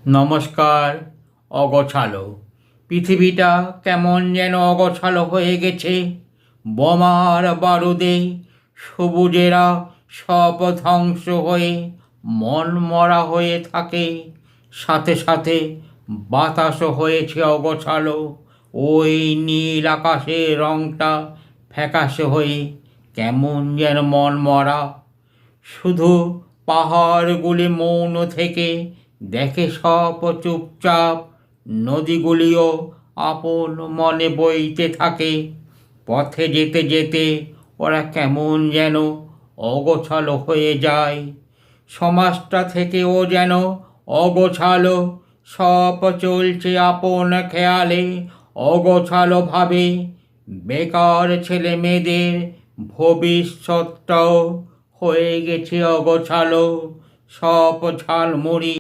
নমস্কার। অগোছালো পৃথিবীটা কেমন যেন অগোছালো হয়ে গেছে। বোমার বারুদে সবুজেরা সব ধ্বংস হয়ে মনমরা হয়ে থাকে। সাথে সাথে বাতাসও হয়েছে অগোছালো। ওই নীল আকাশের রংটা ফ্যাকাশে হয়ে কেমন যেন মনমরা। শুধু পাহাড়গুলি মৌন থেকে দেখে সব চুপচাপ। নদীগুলিও আপন মনে বইতে থাকে। পথে যেতে যেতে ওরা কেমন যেন অগোছালো হয়ে যায়। সমাজটা থেকেও যেন অগোছালো। সব চলছে আপন খেয়ালে, অগোছালো ভাবে। বেকার ছেলে মেয়েদের ভবিষ্যৎটাও হয়ে গেছে অগোছালো। সব ঝালমুড়ি